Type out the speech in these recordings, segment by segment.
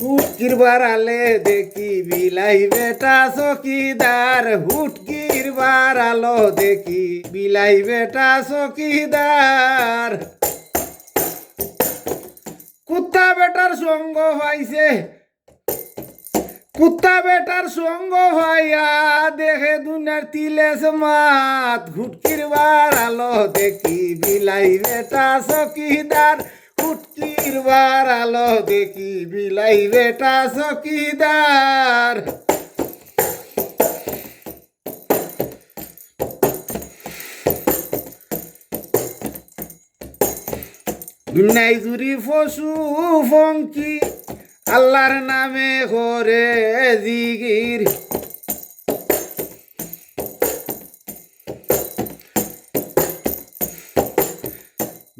হুটকির বাড়ালে দেখি বিলাই বেটা চকিদার, হুটকির বাড়ালো দেখি বিলাই বেটা চকিদার। কুত্তা বেটার সঙ্গ হইছে, কুত্তা বেটার সঙ্গ হইয়া দেখে দুনিয়ার তিলেস মাত, হুটকির বাড়ালো দেখি বিলাই বেটা চকিদার, হুটকির বাড়ালো দেখি বিলাই বেটা চকিদার। দুনিয়ায় জুড়ি পশু ফঙ্কি আল্লাহর নামে করে জিগির,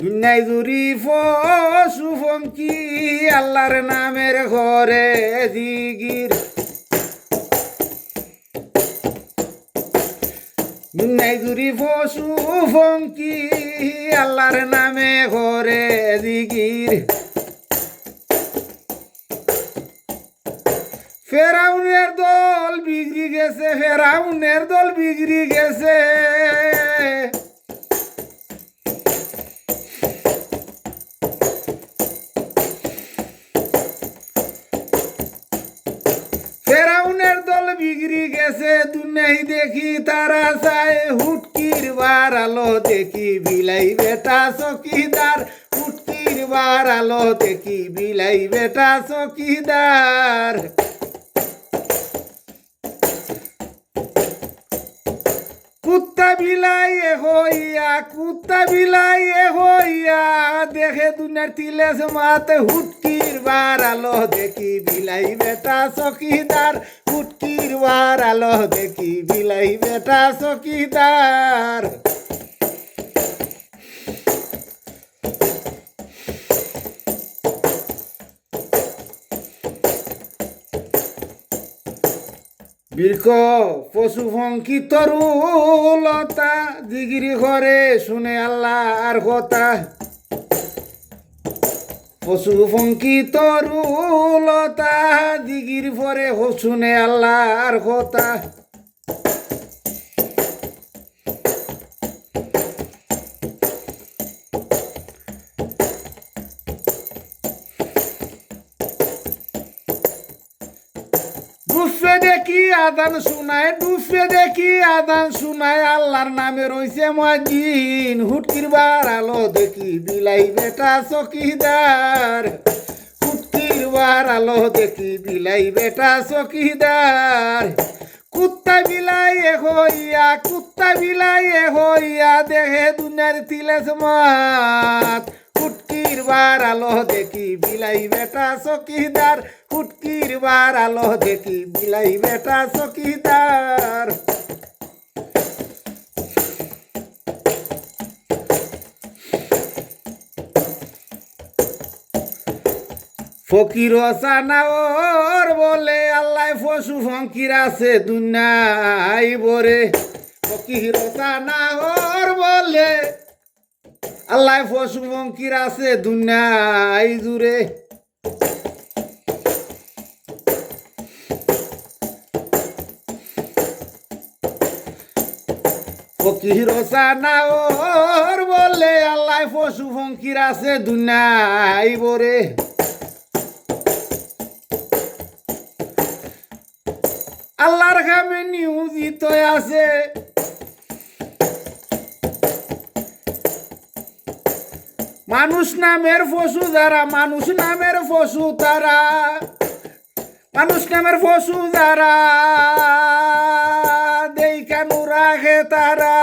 দুনিয়ায় জুড়ি পশু ফঙ্কি আল্লাহর নামের ঘরে জিগির, দুনিয়ায় জুড়ি পশু ফঙ্কি আল্লাহর নামে ঘরে জিগির। ফেরাউনের দল বিগড়ি গেছে, ফেরাউনের দল বিগড়ি গেছে, ফেরাউনের দল বিগড়ি গেছে। দুনিয়ায় দেখি তারা চায় হুটকির বাড়ালো দেখি বিলাই বেটা চকিদার, হুটকির বাড়ালো দেখি বিলাই বেটা চকিদার। কুত্তা বিলাই হইয়া, কুত্তা বিলাই হইয়া দেখে দুনিয়ার তিলেস মাতে, হুটকির বাড়ালো দেখি বিলাই বেটা চকিদার, হুটকির বাড়ালো দেখি বিলাই বেটা চকিদার। বীরক পশু ফঙ্কি তরুলতা, জিগিরি ঘরে শুনে আল্লাহর কথা, পশু ফঙ্কি তরুলতা জিগির পরে শুনে আল্লাহর কথা। ডুফে দেখি আদান শুনায়, ডুফে দেখি আদান শুনায় আল্লাহর নামে রইছে মুয়াজ্জিন, হুটকির বাড়ালো দেখি বিলাই বেটা চকিদার, হুটকির বাড়ালো দেখি বিলাই বেটা চকিদার। কুত্তা বিলাই হইয়া, কুত্তা বিলাই হইয়া দেখে দুনিয়ার তিলেস মাত, হুটকির বাড়ালো দেখি বিলাই বেটা চকিদার, হুটকির বাড়ালো দেখি বিলাই বেটা চকিদার। ফকির সানাওর বলে আল্লাহ পশু ফঙ্কির আছে দুনিয়ায় বরে, ফকির সানাওর বলে আল্লাহ পশু ফঙ্কির আছে দুনিয়ায় জুড়ে। ফকির সানাওর বলে আল্লাহ পশু ফঙ্কির আছে দুনিয়ায় বরে। আল্লাহর কামে নিয়োজিত আছে মানুষ নামের পশু যারা, মানুষ নামের পশু তারা, মানুষ নামের পশু যারা দেখানো রাখে তারা,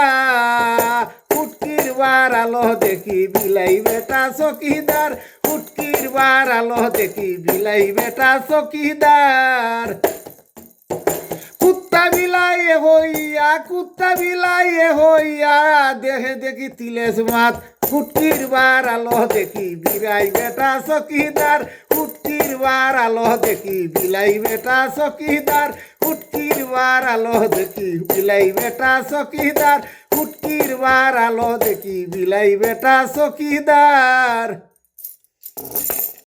হুটকির বাড়ালো দেখি বিলাই বেটা চকিদার, হুটকির বাড়ালো দেখি বিলাই বেটা চকিদার। কুত্তা বিলাই হইয়া, কুত্তা বিলাই হইয়া দেখে দেখি তিলেস মাত, হুটকির বাড়ালো দেখি বিলাই বেটা চকিদার, হুটকির বাড়ালো দেখি বিলাই বেটা চকিদার, হুটকির বাড়ালো দেখি বিলাই বেটা চকিদার, হুটকির বাড়ালো দেখি বিলাই বেটা চকিদার।